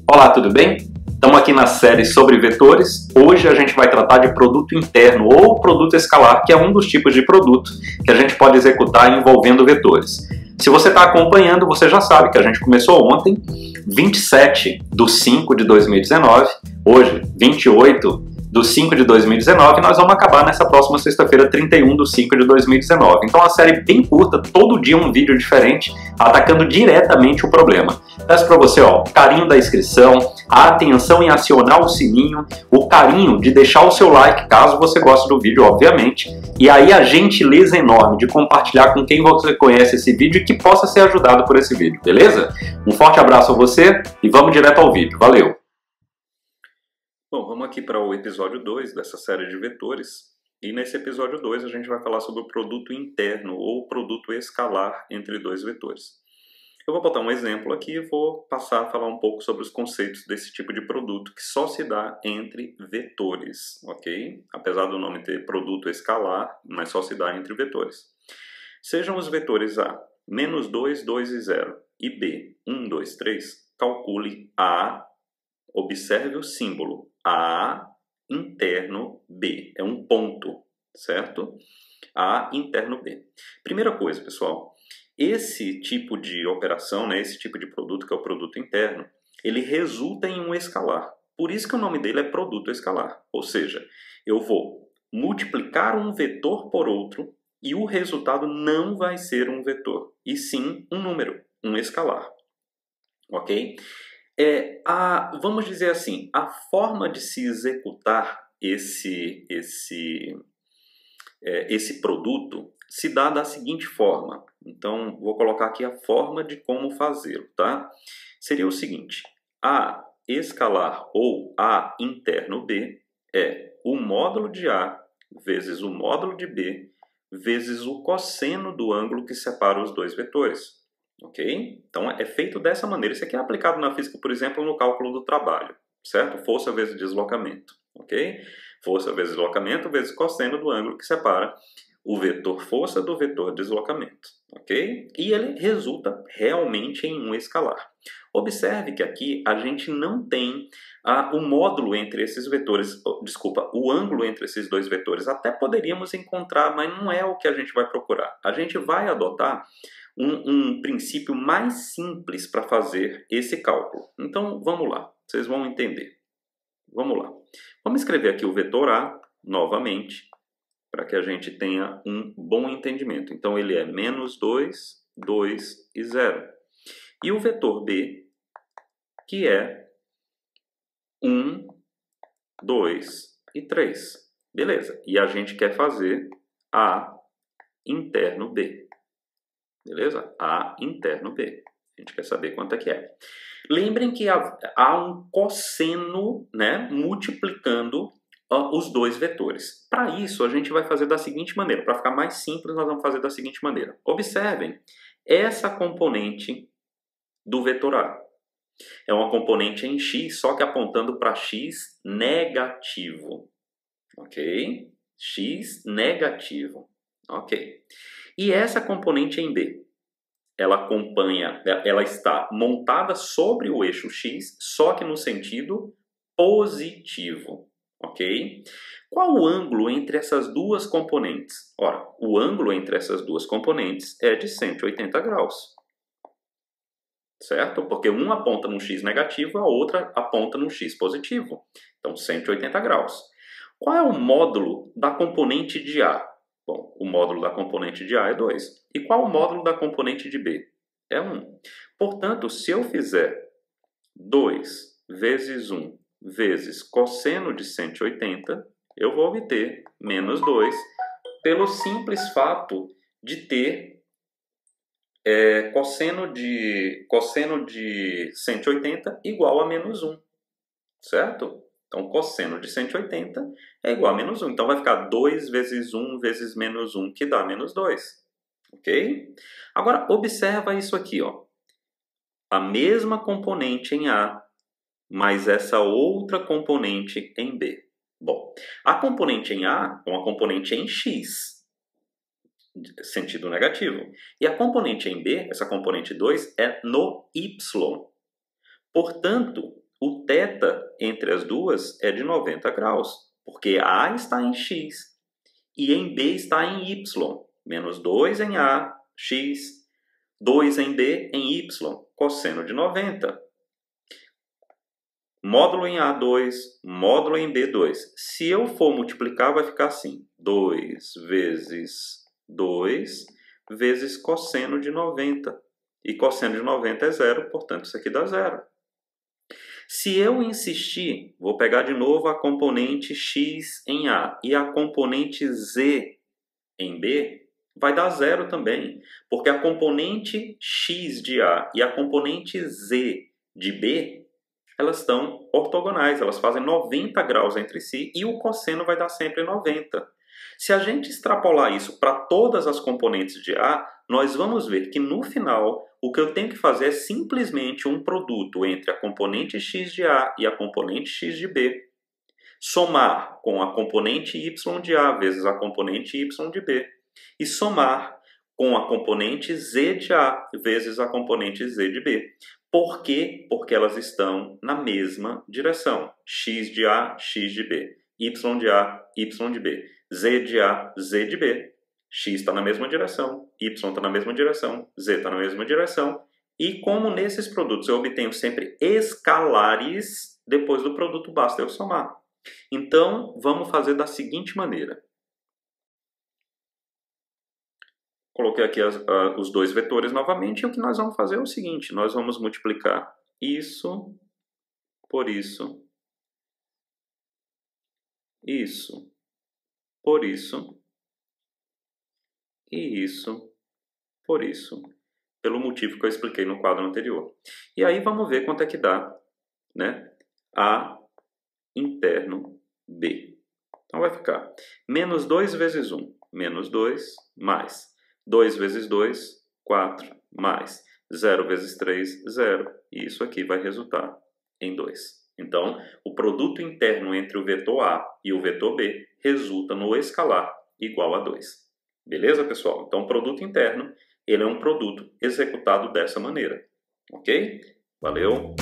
Olá, tudo bem? Estamos aqui na série sobre vetores. Hoje a gente vai tratar de produto interno ou produto escalar, que é um dos tipos de produto que a gente pode executar envolvendo vetores. Se você está acompanhando, você já sabe que a gente começou ontem, 27/5/2019, hoje, 28/5/2019, nós vamos acabar nessa próxima sexta-feira, 31/5/2019. Então, uma série bem curta, todo dia um vídeo diferente, atacando diretamente o problema. Peço para você, carinho da inscrição, a atenção em acionar o sininho, o carinho de deixar o seu like, caso você goste do vídeo, obviamente, e aí a gentileza enorme de compartilhar com quem você conhece esse vídeo e que possa ser ajudado por esse vídeo, beleza? Um forte abraço a você e vamos direto ao vídeo. Valeu! Bom, vamos aqui para o episódio 2 dessa série de vetores. E nesse episódio 2 a gente vai falar sobre o produto interno ou produto escalar entre dois vetores. Eu vou botar um exemplo aqui e vou passar a falar um pouco sobre os conceitos desse tipo de produto que só se dá entre vetores, ok? Apesar do nome ter produto escalar, mas só se dá entre vetores. Sejam os vetores A, -2, 2 e 0, e B, 1, 2, 3, calcule A, observe o símbolo, A interno B, é um ponto, certo? A interno B. Primeira coisa, pessoal, esse tipo de operação, esse tipo de produto, que é o produto interno, ele resulta em um escalar. Por isso que o nome dele é produto escalar. Ou seja, eu vou multiplicar um vetor por outro e o resultado não vai ser um vetor, e sim um número, um escalar. Ok? Vamos dizer assim, a forma de se executar esse produto se dá da seguinte forma. Então, vou colocar aqui a forma de como fazê-lo, tá? Seria o seguinte: A escalar ou A interno B é o módulo de A vezes o módulo de B vezes o cosseno do ângulo que separa os dois vetores. Ok? Então, é feito dessa maneira. Isso aqui é aplicado na física, por exemplo, no cálculo do trabalho, certo? Força vezes deslocamento, ok? Força vezes deslocamento vezes cosseno do ângulo que separa o vetor força do vetor deslocamento, ok? E ele resulta realmente em um escalar. Observe que aqui a gente não tem o módulo entre esses vetores, o ângulo entre esses dois vetores. Até poderíamos encontrar, mas não é o que a gente vai procurar. A gente vai adotar um princípio mais simples para fazer esse cálculo. Então, vamos lá, vocês vão entender. Vamos lá. Vamos escrever aqui o vetor A, novamente, para que a gente tenha um bom entendimento. Então, ele é -2, 2 e 0. E o vetor B, que é 1, 2 e 3. Beleza. E a gente quer fazer A interno B. Beleza? A interno B. A gente quer saber quanto é que é. Lembrem que há um cosseno, multiplicando os dois vetores. Para isso, a gente vai fazer da seguinte maneira. Para ficar mais simples, nós vamos fazer da seguinte maneira. Observem, essa componente do vetor A é uma componente em x, só que apontando para x negativo. Ok? X negativo. Ok. E essa componente em B? Ela está montada sobre o eixo x, só que no sentido positivo, ok? Qual o ângulo entre essas duas componentes? Ora, o ângulo entre essas duas componentes é de 180 graus, certo? Porque uma aponta no x negativo, a outra aponta no x positivo. Então, 180 graus. Qual é o módulo da componente de A? Bom, o módulo da componente de A é 2. E qual o módulo da componente de B? É 1. Portanto, se eu fizer 2 vezes 1 vezes cosseno de 180, eu vou obter -2, pelo simples fato de ter cosseno de 180 igual a -1, certo? Então, cosseno de 180 é igual a -1. Então, vai ficar 2 vezes 1 vezes -1, que dá -2. Ok? Agora, observa isso aqui. A mesma componente em A, mais essa outra componente em B. Bom, a componente em A é uma componente em X, sentido negativo. E a componente em B, essa componente 2, é no Y. Portanto, o θ entre as duas é de 90 graus, porque A está em x e em B está em y. Menos 2 em A, x, 2 em B em y, cosseno de 90. Módulo em A, 2, módulo em B, 2. Se eu for multiplicar, vai ficar assim, 2 vezes 2 vezes cosseno de 90. E cosseno de 90 é zero, portanto isso aqui dá zero. Se eu insistir, vou pegar de novo a componente x em A e a componente z em B, vai dar zero também, porque a componente x de A e a componente z de B, elas estão ortogonais, elas fazem 90 graus entre si e o cosseno vai dar sempre 90. Se a gente extrapolar isso para todas as componentes de A, nós vamos ver que no final o que eu tenho que fazer é simplesmente um produto entre a componente x de A e a componente x de B, somar com a componente y de A vezes a componente y de B e somar com a componente z de A vezes a componente z de B. Por quê? Porque elas estão na mesma direção. X de A, x de B. Y de A, y de B. Z de A, z de B. X está na mesma direção, Y está na mesma direção, Z está na mesma direção. E como nesses produtos eu obtenho sempre escalares, depois do produto basta eu somar. Então, vamos fazer da seguinte maneira. Coloquei aqui os dois vetores novamente e o que nós vamos fazer é o seguinte. Nós vamos multiplicar isso por isso, isso por isso e isso por isso, pelo motivo que eu expliquei no quadro anterior. E aí vamos ver quanto é que dá, né? A interno B. Então vai ficar menos 2 vezes 1, menos 2, mais 2 vezes 2, 4, mais 0 vezes 3, 0. E isso aqui vai resultar em 2. Então, o produto interno entre o vetor A e o vetor B resulta no escalar igual a 2. Beleza, pessoal? Então, o produto interno, ele é um produto executado dessa maneira. Ok? Valeu!